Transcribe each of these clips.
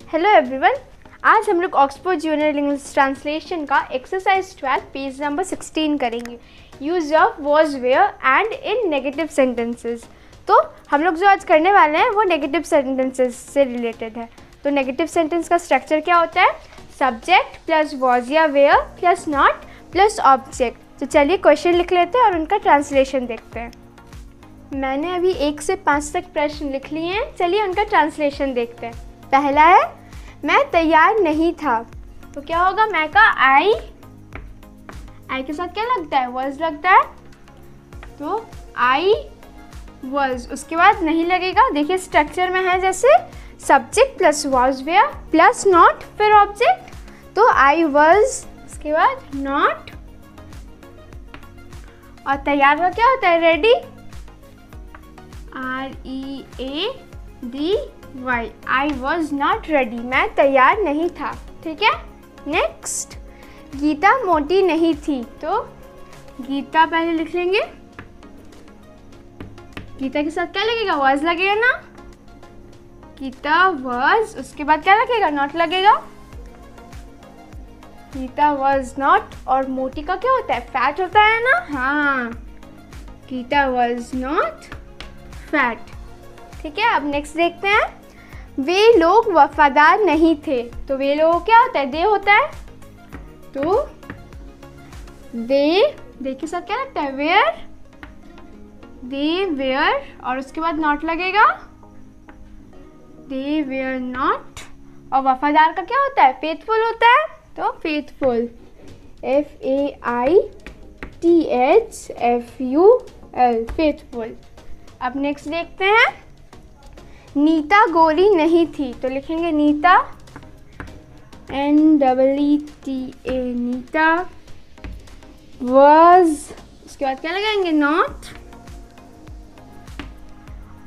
Hello everyone, आज हम लोग ऑक्सफोर्ड जूनियर इंग्लिश ट्रांसलेशन का एक्सरसाइज 12 पेज नंबर 16 करेंगे। Use of was were and in negative sentences. तो हम लोग जो आज करने वाले हैं वो नेगेटिव सेंटेंसेस से रिलेटेड है। तो नेगेटिव सेंटेंस का स्ट्रक्चर क्या होता है? सब्जेक्ट प्लस वॉज या were plus not plus object. तो चलिए क्वेश्चन लिख लेते हैं और उनका ट्रांसलेशन देखते हैं। मैंने अभी 1 से 5 तक प्रश्न लिख लिए हैं, चलिए उनका ट्रांसलेशन देखते हैं। पहला है मैं तैयार नहीं था, तो क्या होगा? मैं का आई के साथ क्या लगता है? वॉज लगता है, तो आई वॉज। उसके बाद नहीं लगेगा, देखिए स्ट्रक्चर में है जैसे subject plus was were plus not फिर ऑब्जेक्ट, तो आई वॉज, उसके बाद नॉट, और तैयार का क्या होता है? Ready, READY। I was not ready, मैं तैयार नहीं था। ठीक है, नेक्स्ट गीता मोटी नहीं थी, तो गीता पहले लिख लेंगे। गीता के साथ क्या लगेगा? वॉज लगेगा ना, गीता वॉज। उसके बाद क्या लगेगा? नॉट लगेगा, गीता वॉज नॉट। और मोटी का क्या होता है? फैट होता है ना, हाँ, गीता वॉज नॉट फैट। ठीक है, अब नेक्स्ट देखते हैं। वे लोग वफादार नहीं थे, तो वे लोग क्या होता है? दे होता है, तो दे के साथ क्या लगता है? वेयर, दे वेयर, और उसके बाद नॉट लगेगा, दे वेयर नॉट। और वफादार का क्या होता है? फेथफुल होता है, तो फेथफुल, FAITHFUL, फेथफुल। अब नेक्स्ट देखते हैं। नीता गोरी नहीं थी, तो लिखेंगे नीता, NEETA, नीता was, उसके बाद क्या लगाएंगे? नॉट।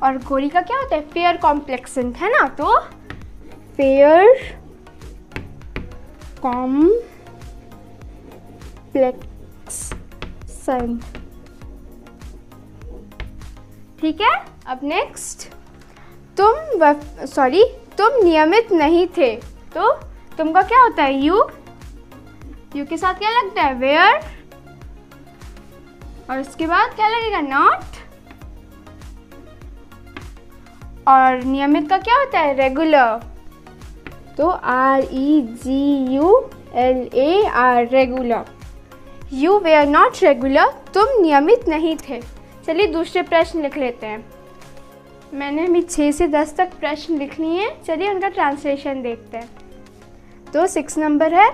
और गोरी का क्या होता है? फेयर कॉम्प्लेक्सन है ना, तो फेयर कॉम्प्लेक्सन। ठीक है, अब नेक्स्ट। तुम नियमित नहीं थे, तो तुम का क्या होता है? यू के साथ क्या लगता है? वेयर, और उसके बाद क्या लगेगा? नॉट। और नियमित का क्या होता है? रेगुलर, तो REGULAR, regular. You were not regular, तुम नियमित नहीं थे। चलिए दूसरे प्रश्न लिख लेते हैं। मैंने अभी 6 से 10 तक प्रश्न लिख लिए हैं, चलिए उनका ट्रांसलेशन देखते हैं। तो 6 नंबर है,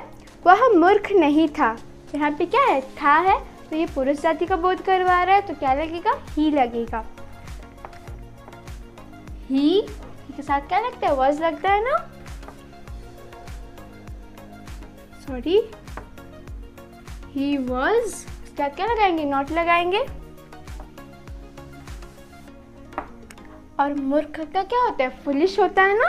वह मूर्ख नहीं था। तो यहाँ पे क्या है? था है, तो ये पुरुष जाति का बोध करवा रहा है, तो क्या लगेगा? ही लगेगा। ही के साथ क्या लगता है? वॉज लगता है ना, सॉरी, ही वॉज। उसका क्या लगाएंगे? नॉट लगाएंगे। और मूर्ख का क्या होता है? फुलिश होता है ना,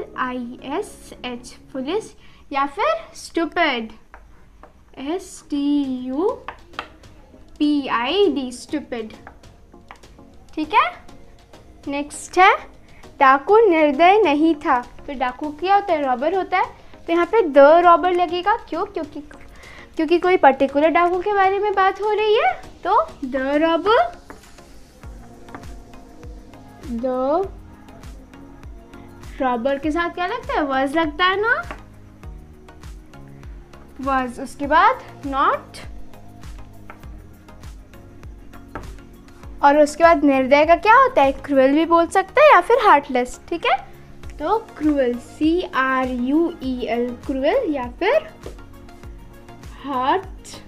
FOOLISH, फुलिश, या फिर स्टूपिड, STUPID, स्टूपिड। ठीक है, नेक्स्ट है डाकू निर्दय नहीं था, तो डाकू क्या होता है? रॉबर होता है, तो यहाँ पे द रॉबर लगेगा। क्यों? क्योंकि कोई पर्टिकुलर डाकू के बारे में बात हो रही है, तो द रॉबर, द रॉबर के साथ क्या लगता है? वॉज लगता है ना, वॉज। उसके बाद नॉट, और उसके बाद निर्दय का क्या होता है? क्रूअल भी बोल सकते हैं या फिर हार्टलेस। ठीक है, तो क्रूअल, CRUEL, क्रूअल, या फिर हार्टलेस।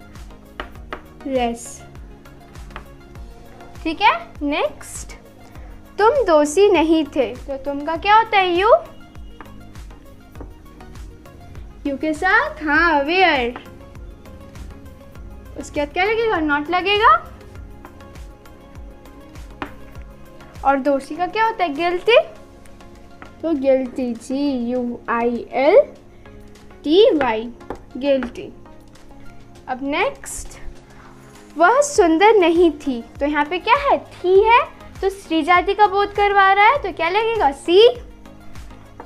ठीक है, नेक्स्ट। तुम दोषी नहीं थे, तो तुम का क्या होता है? यू के साथ, हाँ, वेयर। उसके बाद क्या लगेगा? नॉट लगेगा। और दोषी का क्या होता है? गिल्टी, तो गिल्टी, GUILTY, गिल्टी। अब नेक्स्ट, वह सुंदर नहीं थी, तो यहाँ पे क्या है? थी है, तो स्त्री जाति का बोध करवा रहा है तो क्या लगेगा? सी।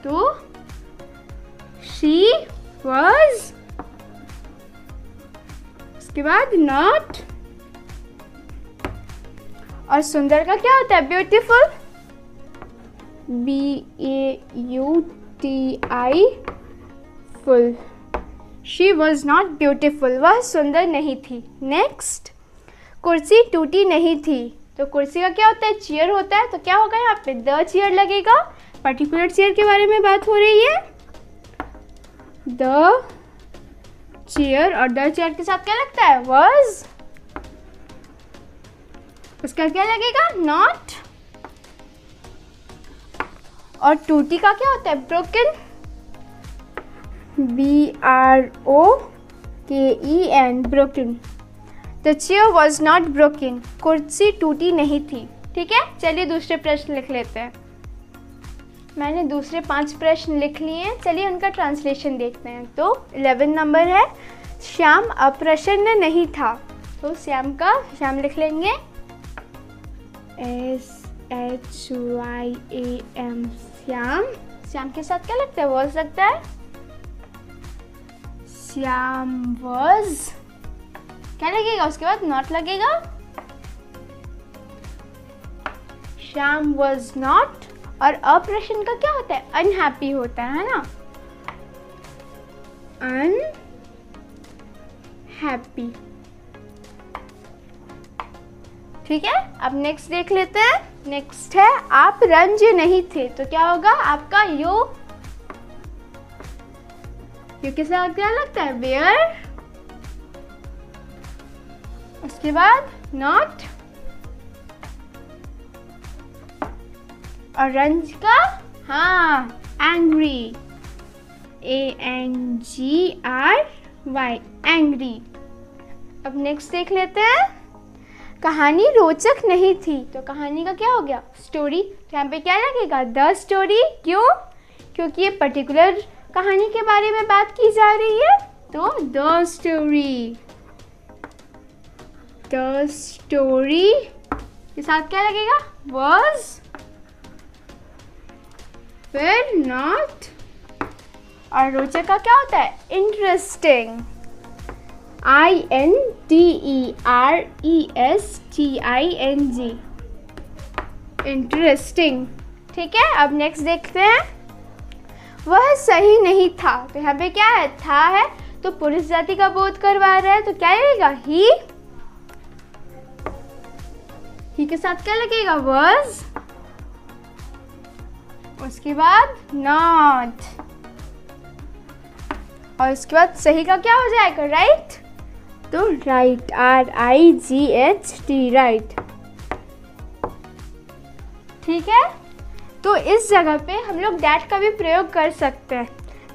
तो शी वॉज, उसके बाद नॉट। और सुंदर का क्या होता है? Beautiful, BAUTI full. She was not beautiful, वह सुंदर नहीं थी। नेक्स्ट, कुर्सी टूटी नहीं थी। तो कुर्सी का क्या होता है? चेयर होता है। तो क्या होगा यहाँ पे? द चेयर लगेगा। पर्टिकुलर चेयर के बारे में बात हो रही है, द चेयर। और द चेयर के साथ क्या लगता है? वॉज। उसका क्या लगेगा? नॉट। और टूटी का क्या होता है? Broken, BROKEN, broken. The chair was not broken, कुर्सी टूटी नहीं थी। ठीक है, चलिए दूसरे प्रश्न लिख लेते हैं। मैंने दूसरे 5 प्रश्न लिख लिए हैं, चलिए उनका ट्रांसलेशन देखते हैं। तो 11 नंबर है, श्याम अप्रसन्न नहीं था। तो श्याम का, श्याम लिख लेंगे SHYAM, श्याम। श्याम के साथ क्या लगता है? वॉज लगता है। श्याम वॉज, क्या लगेगा? उसके बाद नॉट लगेगा। Shyam was not. और अप्रसन्न का क्या होता है? अनहैप्पी होता है ना, अनहैप्पी। ठीक है, अब नेक्स्ट देख लेते हैं। नेक्स्ट है, आप रंज नहीं थे। तो क्या होगा आपका? यू के साथ क्या लगता है? वेयर। उसके बाद नॉट। और रंज का, हाँ, एंग्री, ANGRY, एंग्री। अब नेक्स्ट देख लेते हैं, कहानी रोचक नहीं थी। तो कहानी का क्या हो गया? स्टोरी। तो यहाँ पे क्या लगेगा? The story. क्यों? क्योंकि ये पर्टिकुलर कहानी के बारे में बात की जा रही है। तो द स्टोरी, द स्टोरी के साथ क्या लगेगा? वॉज। फिर नॉट। और रोचक का क्या होता है? Interesting, INTERESTING, interesting. ठीक है, अब नेक्स्ट देखते हैं, वह सही नहीं था। तो यहाँ पे क्या है? था है, तो पुरुष जाति का बोध करवा रहा है। तो क्या लगेगा? ही के साथ क्या लगेगा? वॉज। उसके बाद नॉट। और उसके बाद सही का क्या हो जाएगा? राइट। तो राइट, RIGHT, राइट। ठीक है, तो इस जगह पे हम लोग दैट का भी प्रयोग कर सकते हैं।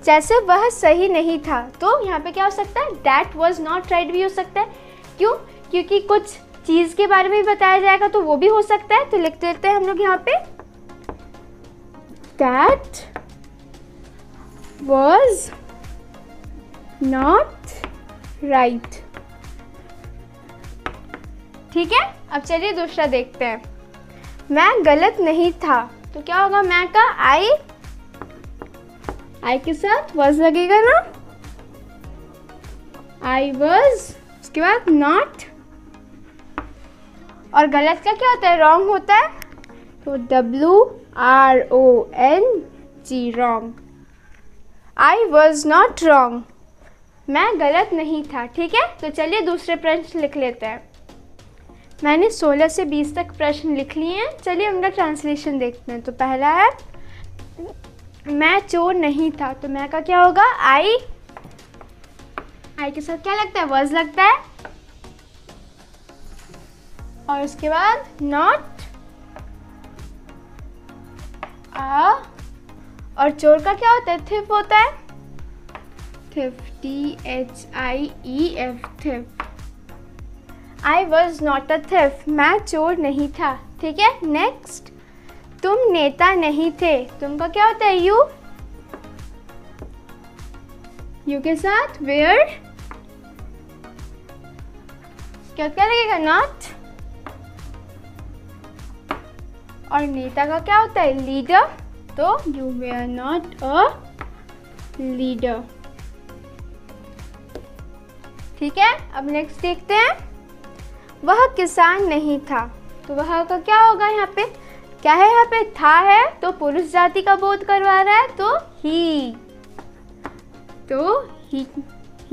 जैसे वह सही नहीं था, तो यहाँ पे क्या हो सकता है? दैट वॉज नॉट राइट भी हो सकता है। क्यों? क्योंकि कुछ चीज़ के बारे में भी बताया जाएगा, तो वो भी हो सकता है। तो लिख देते हैं हम लोग यहाँ पे, दैट वॉज नॉट राइट। ठीक है, अब चलिए दूसरा देखते हैं, मैं गलत नहीं था। तो क्या होगा? मैं का आई के साथ वॉज लगेगा ना, आई वॉज। उसके बाद नॉट। और गलत का क्या होता है? रॉन्ग होता है। तो WRONG, wrong. I was not wrong, मैं गलत नहीं था। ठीक है, तो चलिए दूसरे प्रश्न लिख लेते हैं। मैंने 16 से 20 तक प्रश्न लिख लिए हैं, चलिए उनका ट्रांसलेशन देखते हैं। तो पहला है, मैं चोर नहीं था। तो मैं का क्या होगा? आई के साथ क्या लगता है? वॉज लगता है। और उसके बाद नॉट। और चोर का क्या होता है? थिफ होता है। Thief, THIEF, thief. I was not a thief, मैं चोर नहीं था। ठीक है, नेक्स्ट, तुम नेता नहीं थे। तुमका क्या होता है? यू के साथ वेयर। क्या लगेगा? नॉट। और नेता का क्या होता है? लीडर। तो you were not a leader. ठीक है, अब नेक्स्ट देखते हैं। वह किसान नहीं था, तो वह का क्या होगा? यहाँ पे क्या है? यहाँ पे था है तो पुरुष जाति का बोध करवा रहा है, तो ही। तो ही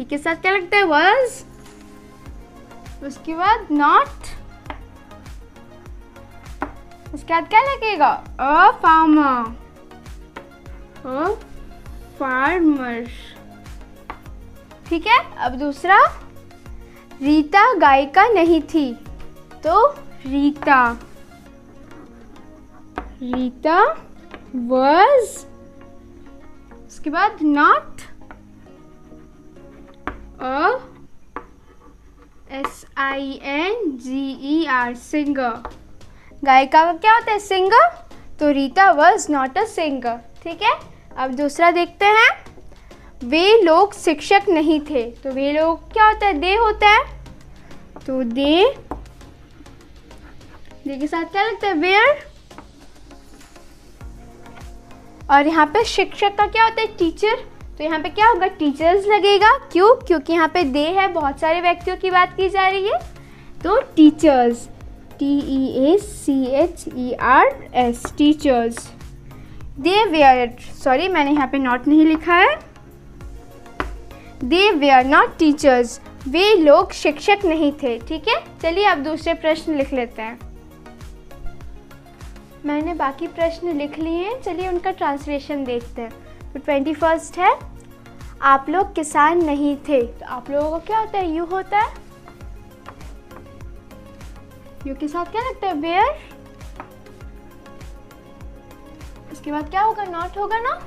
के साथ क्या लगता है? was। उसके बाद not। उसके बाद क्या लगेगा? A farmer. A farmer. ठीक है, अब दूसरा, रीता गायिका नहीं थी, तो रीता was। उसके बाद not a singer, सिंगर। गायिका का क्या होता है? सिंगर। तो Rita was not a singer। ठीक है, अब दूसरा देखते हैं। वे लोग शिक्षक नहीं थे, तो वे लोग क्या होता है? दे होता है, तो दे के साथ क्या लगता है? वेयर। और यहाँ पे शिक्षक का क्या होता है? टीचर। तो यहाँ पे क्या होगा? टीचर्स लगेगा। क्यों? क्योंकि यहाँ पे दे है, बहुत सारे व्यक्तियों की बात की जा रही है, तो teachers. TEACHERS, teachers. They were, sorry मैंने यहाँ पे नॉट नहीं लिखा है। दे वेयर नॉट टीचर्स, वे लोग शिक्षक नहीं थे। ठीक है, चलिए अब दूसरे प्रश्न लिख लेते हैं। मैंने बाकी प्रश्न लिख लिए हैं, चलिए उनका ट्रांसलेशन देखते हैं। तो 21 है, आप लोग किसान नहीं थे, तो आप लोगों को क्या होता है? यू होता है। यू के साथ क्या लगता है? वेयर। उसके बाद क्या होगा? नॉट होगा ना।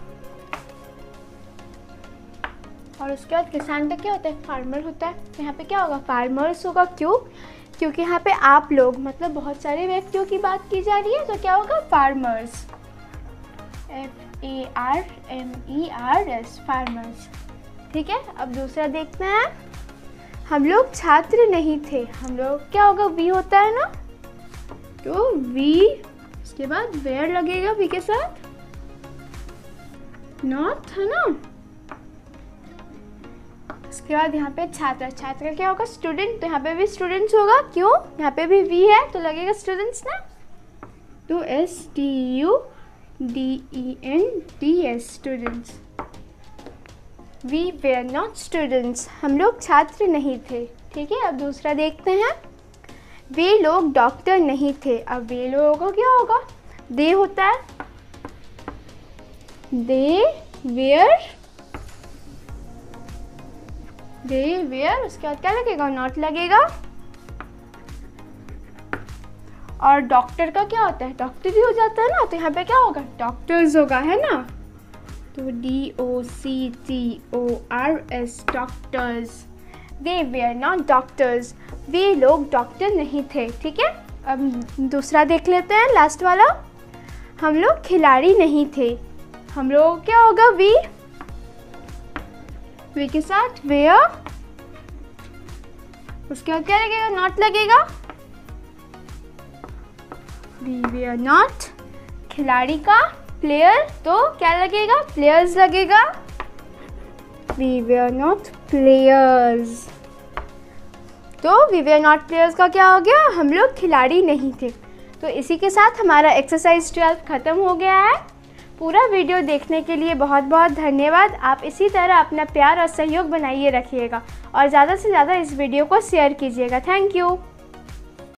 और उसके बाद किसान का क्या होता है? फार्मर होता है। तो यहाँ पे क्या होगा? फार्मर्स होगा। क्यों? क्योंकि यहाँ पे आप लोग मतलब बहुत सारे व्यक्तियों की बात की जा रही है, तो क्या होगा? फार्मर्स। FARMERS, farmers. ठीक है, अब दूसरा देखते हैं। हम लोग छात्र नहीं थे, हम लोग क्या होगा? वी होता है ना, तो वी। उसके बाद वेयर लगेगा वी के साथ, नॉट है ना। उसके बाद यहाँ पे छात्र का क्या होगा? स्टूडेंट। तो यहाँ पे भी स्टूडेंट्स होगा। क्यों? यहाँ पे भी वी है, तो लगेगा स्टूडेंट्स ना, तो STUDENTS, students. We were not students, हम लोग छात्र नहीं थे। ठीक है, अब दूसरा देखते हैं। वे लोग डॉक्टर नहीं थे, अब वे लोगों का क्या होगा? दे होता है। दे वेयर, उसके बाद क्या लगेगा? नॉट लगेगा। और डॉक्टर का क्या होता है? डॉक्टर ही हो जाता है ना, तो यहाँ पे क्या होगा? डॉक्टर्स होगा, है ना। तो DOCTORS, doctors. They were not doctors, वे लोग डॉक्टर नहीं थे। ठीक है, अब दूसरा देख लेते हैं, लास्ट वाला। हम लोग खिलाड़ी नहीं थे, हम लोग क्या होगा? वी के साथ वेयर। उसके बाद क्या लगेगा? नॉट लगेगा। We were not. खिलाड़ी का प्लेयर, तो क्या लगेगा? प्लेयर्स लगेगा। वी वेयर नॉट प्लेयर्स, तो वी वेयर नॉट प्लेयर्स का क्या हो गया? हम लोग खिलाड़ी नहीं थे। तो इसी के साथ हमारा एक्सरसाइज 12 ख़त्म हो गया है। पूरा वीडियो देखने के लिए बहुत बहुत धन्यवाद। आप इसी तरह अपना प्यार और सहयोग बनाइए रखिएगा और ज़्यादा से ज़्यादा इस वीडियो को शेयर कीजिएगा। Thank you.